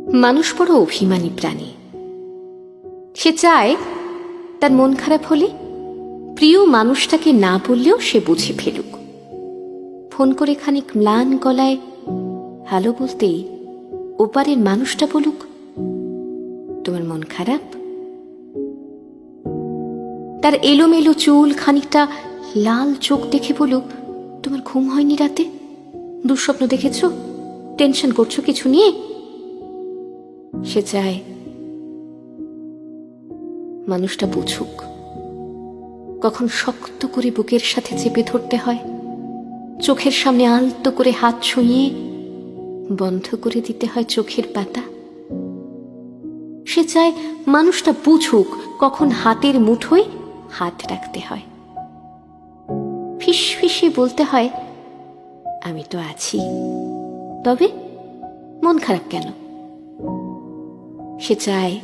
মানুষ বড় অভিমানী প্রাণী। সে চায় তার মন খারাপ হলে প্রিয় মানুষটাকে না বললেও সে বুঝে ফেলুক। ফোন করে খানিক ম্লান গলায় হ্যালো বলতেই ওপারের মানুষটা বলুক, তোমার মন খারাপ? তার এলোমেলো চুল খানিকটা লাল চোখ দেখে বলুক, তোমার ঘুম হয়নি রাতে? দুঃস্বপ্ন দেখেছ? টেনশন করছো কিছু নিয়ে? সে চায় মানুষটা বুঝুক কখন শক্ত করে বুকের সাথে চেপে ধরতে হয়, চোখের সামনে আলতো করে হাত ছুঁয়ে বন্ধ করে দিতে হয় চোখের পাতা। সে চায় মানুষটা বুঝুক কখন হাতের মুঠোয় হাত রাখতে হয়, ফিসফিসে বলতে হয়, আমি তো আছি, তবে মন খারাপ কেন? সে চায়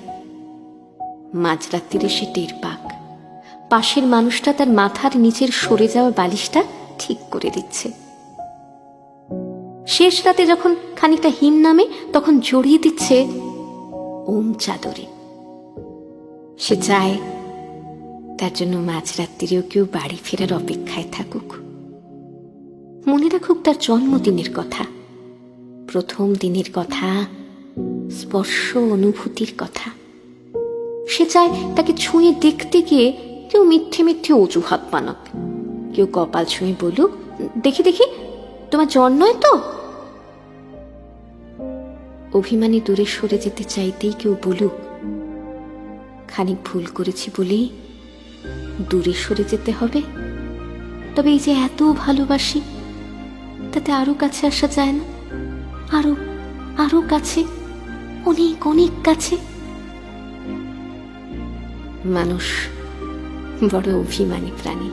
মাঝরাত্রিরে সে টের পাক পাশের মানুষটা তার মাথার নিচের সরে যাওয়া বালিশটা ঠিক করে দিচ্ছে। শেষ রাতে যখন খানিকটা হিম নামে তখন জড়িয়ে দিচ্ছে ওম চাদরে। সে চায় তার জন্য মাঝরাত্রিরেও কেউ বাড়ি ফেরার অপেক্ষায় থাকুক, মনে রাখুক তার জন্মদিনের কথা, প্রথম দিনের কথা, স্পর্শ অনুভূতির কথা। সে চায় তাকে ছুঁয়ে দেখতে গিয়ে কেউ মিথ্যে মিথ্যে অজুহাত বানাক, কেউ কপাল ছুঁয়ে বলুক, দেখি দেখি তোমার জ্বর নয় তো? অভিমানী দূরে সরে যেতে চাইতেই কেউ বলুক, খানিক ভুল করেছি বলেই দূরে সরে যেতে হবে, তবে এই যে এত ভালোবাসি তাতে আরো কাছে আসা যায় না? আরো আরো কাছে, অনেক অনেক কাছে। মানুষ বড় অভিমানী প্রাণী।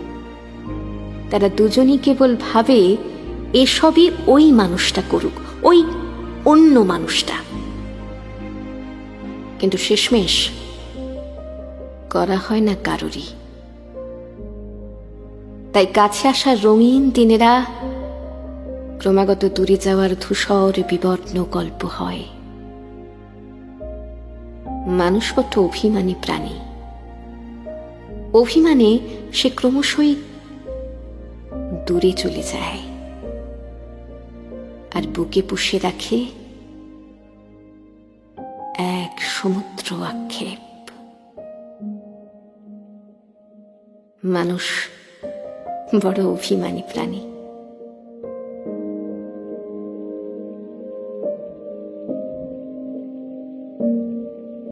তারা দুজনই কেবল ভাবে এসবই ওই মানুষটা করুক, ওই অন্য মানুষটা, কিন্তু শেষমেশ করা হয় না কারোরই। তাই কাছে আসা রঙিন দিনেরা ক্রমাগত দূরে যাওয়ার ধূসর বিবর্ণ গল্প হয়। মানুষ কত অভিমানী প্রাণী। অভিমানে সে ক্রমশই দূরে চলে যায় আর বুকে পুষে রাখে এক সমুদ্র আক্ষেপ। মানুষ বড় অভিমানী প্রাণী।